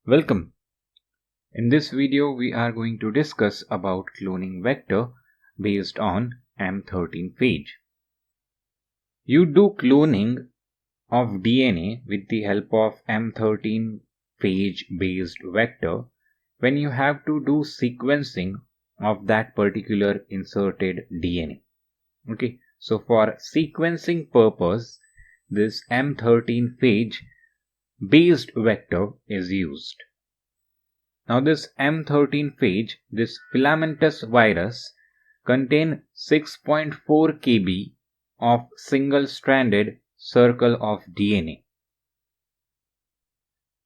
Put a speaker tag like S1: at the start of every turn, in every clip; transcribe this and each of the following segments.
S1: Welcome. In this video we are going to discuss about cloning vector based on M13 phage. You do cloning of DNA with the help of M13 phage based vector when you have to do sequencing of that particular inserted DNA. Okay, so for sequencing purpose, this M13 phage based vector is used. Now this M13 phage, this filamentous virus, contain 6.4 kb of single-stranded circle of DNA.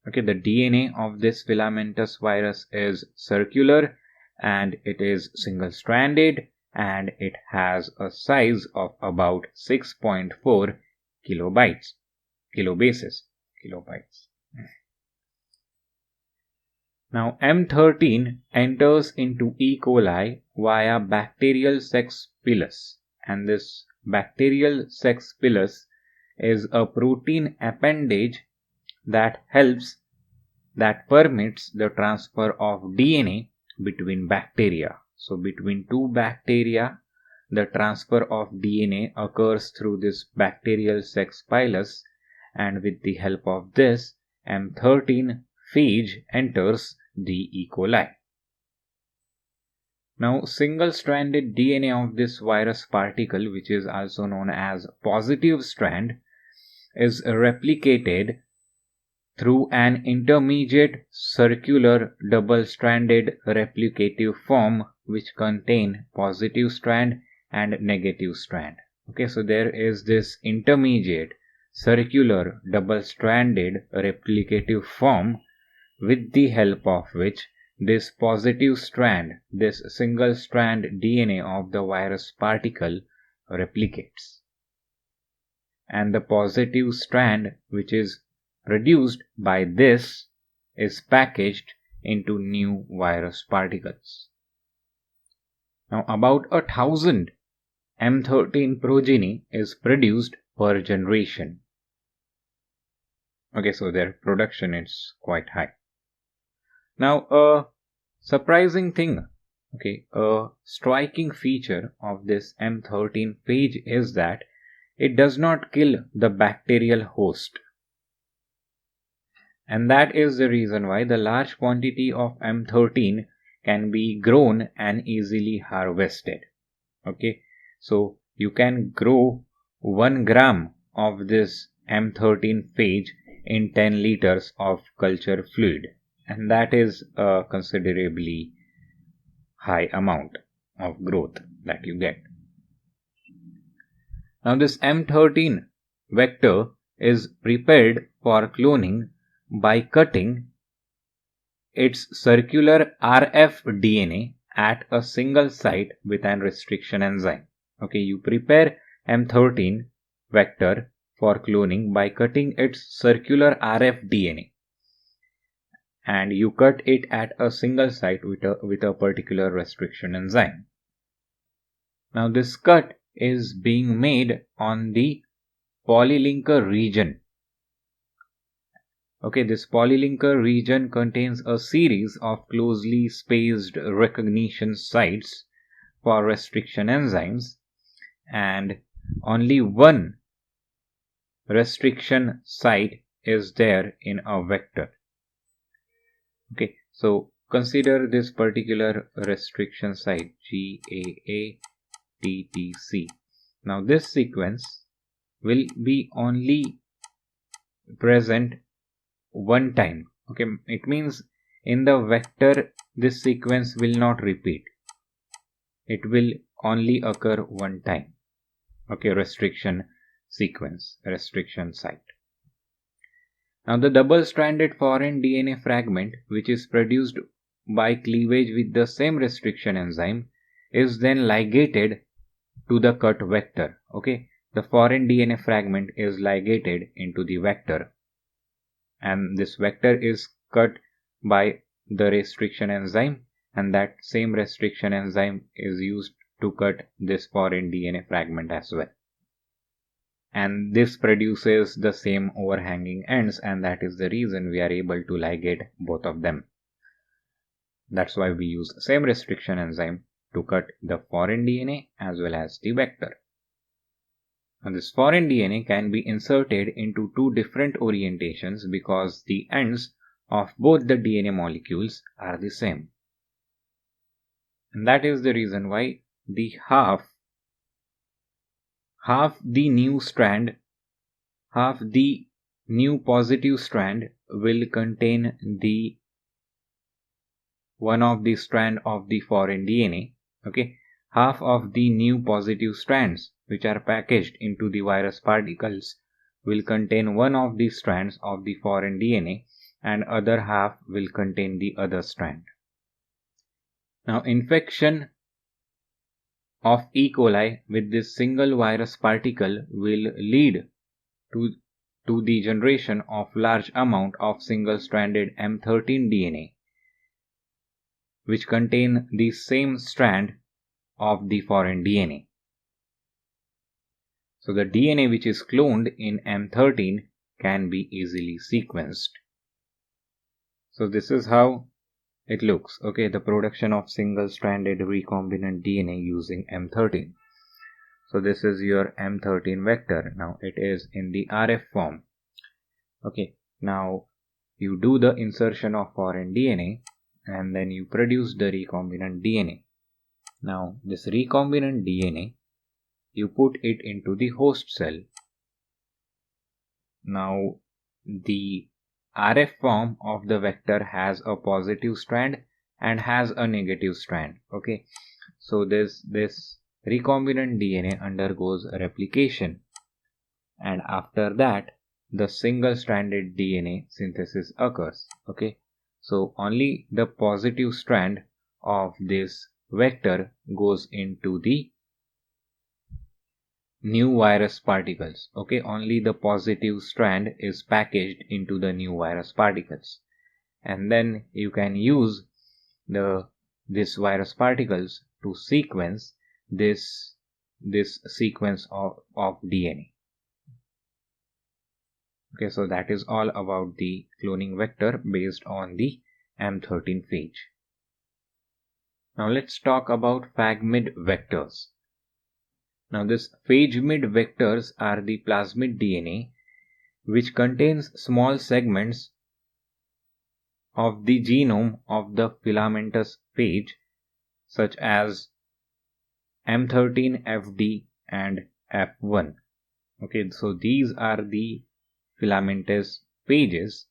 S1: Okay, the DNA of this filamentous virus is circular and it is single-stranded and it has a size of about 6.4 kilobases. Now M13 enters into E. coli via bacterial sex pilus, and this bacterial sex pilus is a protein appendage that permits the transfer of DNA between bacteria. So between two bacteria, the transfer of DNA occurs through this bacterial sex pilus, and with the help of this, M13 phage enters the E. coli. Now, single-stranded DNA of this virus particle, which is also known as positive strand, is replicated through an intermediate circular double-stranded replicative form which contain positive strand and negative strand. Okay, so there is this intermediate circular double-stranded replicative form with the help of which this positive strand, this single strand DNA of the virus particle replicates. And the positive strand which is produced by this is packaged into new virus particles. Now about 1,000 M13 progeny is produced per generation. Okay, so their production is quite high. Now, a surprising thing, a striking feature of this M13 phage is that it does not kill the bacterial host. And that is the reason why the large quantity of M13 can be grown and easily harvested. Okay, so you can grow 1 gram of this M13 phage in 10 liters of culture fluid. And that is a considerably high amount of growth that you get. Now this M13 vector is prepared for cloning by cutting its circular RF DNA at a single site with an restriction enzyme. Okay, you prepare M13 vector for cloning by cutting its circular RF DNA. And you cut it at a single site with a particular restriction enzyme. Now this cut is being made on the polylinker region. Okay, this polylinker region contains a series of closely spaced recognition sites for restriction enzymes, and only one restriction site is there in a vector. Okay, so consider this particular restriction site GAATTC. Now this sequence will be only present one time. Okay, it means in the vector this sequence will not repeat. It will only occur one time. Okay, restriction sequence, restriction site. Now the double-stranded foreign DNA fragment, which is produced by cleavage with the same restriction enzyme, is then ligated to the cut vector. Okay, the foreign DNA fragment is ligated into the vector, and this vector is cut by the restriction enzyme, and that same restriction enzyme is used to cut this foreign DNA fragment as well. and this produces the same overhanging ends, and that is the reason we are able to ligate both of them. That's why we use same restriction enzyme to cut the foreign DNA as well as the vector. Now this foreign DNA can be inserted into two different orientations because the ends of both the DNA molecules are the same. And that is the reason why the half the new positive strand will contain the one of the strand of the foreign DNA. Okay, half of the new positive strands which are packaged into the virus particles will contain one of the strands of the foreign DNA, and other half will contain the other strand. Now infection of E. coli with this single virus particle will lead to the generation of large amount of single-stranded M13 DNA, which contain the same strand of the foreign DNA. So the DNA which is cloned in M13 can be easily sequenced. So this is how it looks. Okay, the production of single-stranded recombinant DNA using M13. So this is your M13 vector. Now it is in the RF form. Okay, now you do the insertion of foreign DNA and then you produce the recombinant DNA. Now this recombinant DNA, you put it into the host cell. Now the RF form of the vector has a positive strand and has a negative strand. Okay, so this recombinant DNA undergoes replication, and after that the single stranded DNA synthesis occurs. Okay, so only the positive strand of this vector goes into the new virus particles. Okay, only the positive strand is packaged into the new virus particles, and then you can use this virus particles to sequence this sequence of DNA. Okay, so that is all about the cloning vector based on the M13 phage. Now let's talk about PHAGmid vectors. Now this PHAGmid vectors are the plasmid DNA which contains small segments of the genome of the filamentous phage such as M13, FD and F1. Okay, so these are the filamentous phages,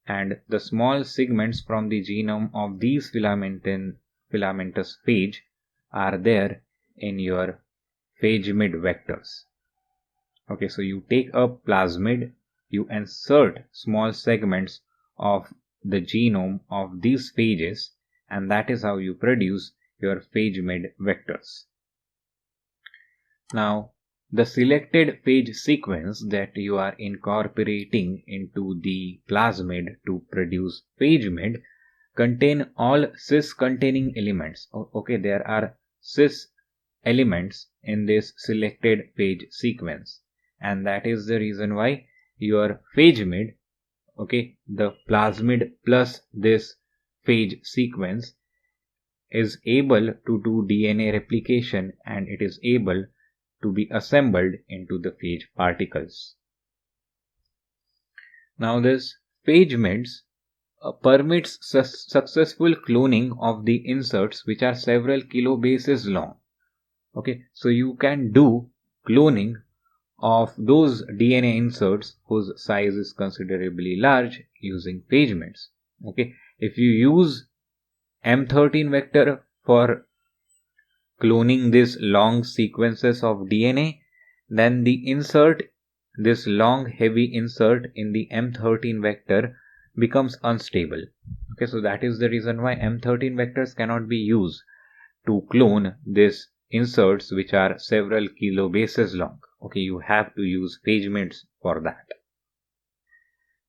S1: and the small segments from the genome of these filamentous phage are there in your PHAGmid vectors. Okay, so you take a plasmid, you insert small segments of the genome of these phages, and that is how you produce your PHAGmid vectors. Now, the selected phage sequence that you are incorporating into the plasmid to produce PHAGmid contain all cis containing elements. Okay, there are cis elements in this selected phage sequence, and that is the reason why your PHAGmid, okay, the plasmid plus this phage sequence is able to do DNA replication, and it is able to be assembled into the phage particles. Now this PHAGmids permits successful cloning of the inserts which are several kilobases long. Okay, so you can do cloning of those DNA inserts whose size is considerably large using PHAGmids. Okay, if you use M13 vector for cloning these long sequences of DNA, then the insert, this long heavy insert in the M13 vector becomes unstable. Okay, so that is the reason why M13 vectors cannot be used to clone these inserts which are several kilobases long. Okay, you have to use PHAGmids for that.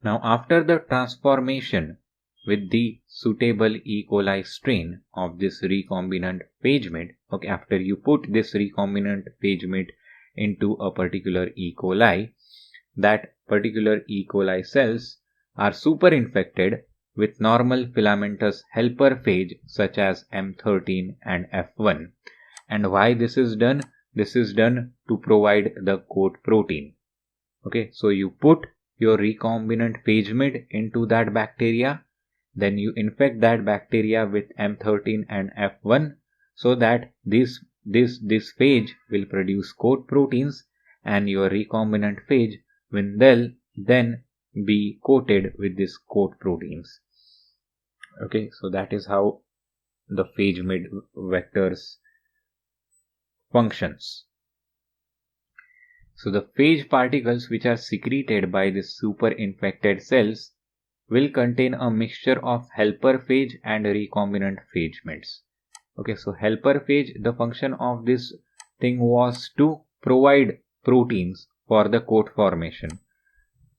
S1: Now after the transformation with the suitable E. coli strain of this recombinant PHAGmid, okay, after you put this recombinant PHAGmid into a particular E. coli, that particular E. coli cells are superinfected with normal filamentous helper phage such as M13 and F1. And why this is done? This is done to provide the coat protein. Okay, so you put your recombinant phagemid into that bacteria, then you infect that bacteria with M13 and F1 so that this phage will produce coat proteins, and your recombinant phage will then be coated with these coat proteins. Okay, so that is how the phagemid vectors functions. So the phage particles which are secreted by the superinfected cells will contain a mixture of helper phage and recombinant phagemids. Okay, so helper phage, the function of this thing was to provide proteins for the coat formation.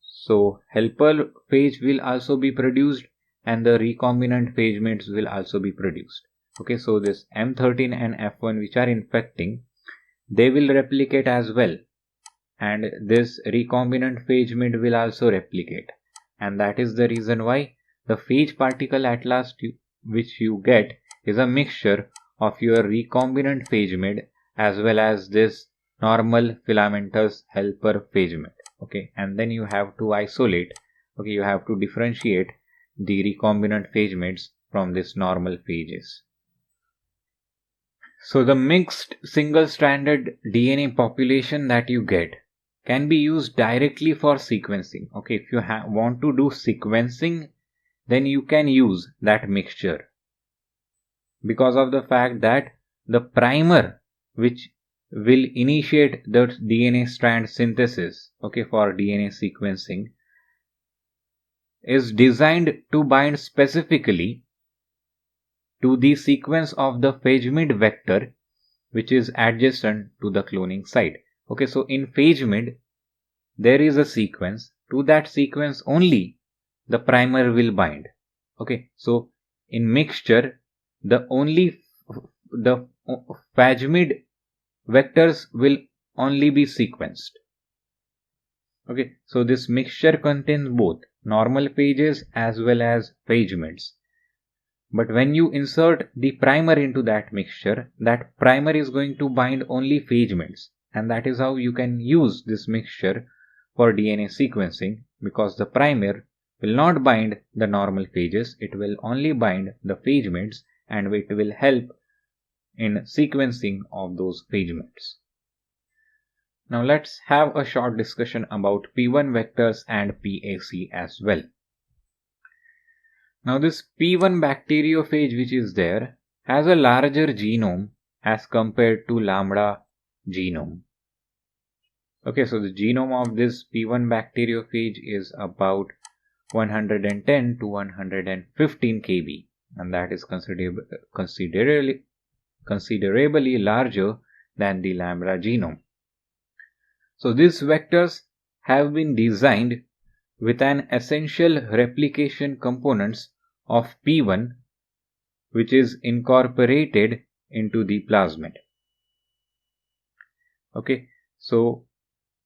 S1: So helper phage will also be produced and the recombinant phagemids will also be produced. Okay, so this M13 and F1 which are infecting, they will replicate as well, and this recombinant phagemid will also replicate, and that is the reason why the phage particle at last which you get is a mixture of your recombinant phagemid as well as this normal filamentous helper phagemid. Okay, and then you have to isolate, okay, you have to differentiate the recombinant phagemids from this normal phages. So the mixed single-stranded DNA population that you get can be used directly for sequencing. Okay, if you want to do sequencing, then you can use that mixture, because of the fact that the primer which will initiate the DNA strand synthesis, okay, for DNA sequencing is designed to bind specifically to the sequence of the phagemid vector which is adjacent to the cloning site. Okay, so in phagemid there is a sequence. To that sequence only the primer will bind. Okay, so in mixture the phagemid vectors will only be sequenced. Okay, so this mixture contains both normal phages as well as phagemids. But when you insert the primer into that mixture, that primer is going to bind only phagemids, and that is how you can use this mixture for DNA sequencing, because the primer will not bind the normal phages, it will only bind the phagemids, and it will help in sequencing of those phagemids. Now let's have a short discussion about P1 vectors and PAC as well. Now this P1 bacteriophage which is there has a larger genome as compared to lambda genome. Okay, so the genome of this P1 bacteriophage is about 110 to 115 kb, and that is considerably larger than the lambda genome. So these vectors have been designed with an essential replication components of P1 which is incorporated into the plasmid. Okay, so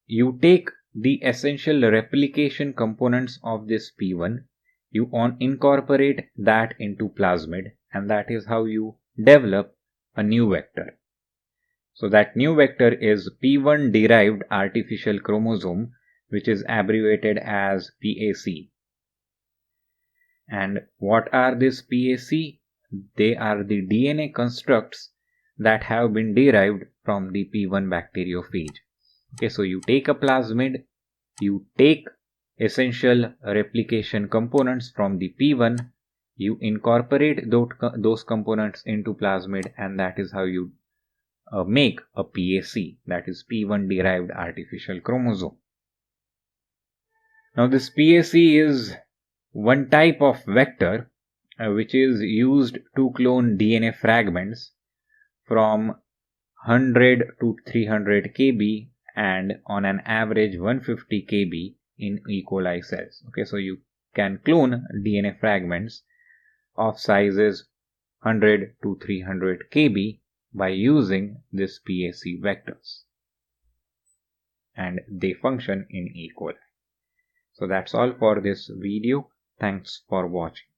S1: you take the essential replication components of this P1, you incorporate that into plasmid, and that is how you develop a new vector. So that new vector is P1 derived artificial chromosome, which is abbreviated as PAC. And what are these PAC? They are the DNA constructs that have been derived from the P1 bacteriophage. Okay, so you take a plasmid, you take essential replication components from the P1, you incorporate those components into plasmid, and that is how you make a PAC, that is P1 derived artificial chromosome. Now this PAC is one type of vector which is used to clone DNA fragments from 100 to 300 kb and on an average 150 kb in E. coli cells. Okay, so you can clone DNA fragments of sizes 100 to 300 kb by using this PAC vectors. and they function in E. coli. So that's all for this video. Thanks for watching.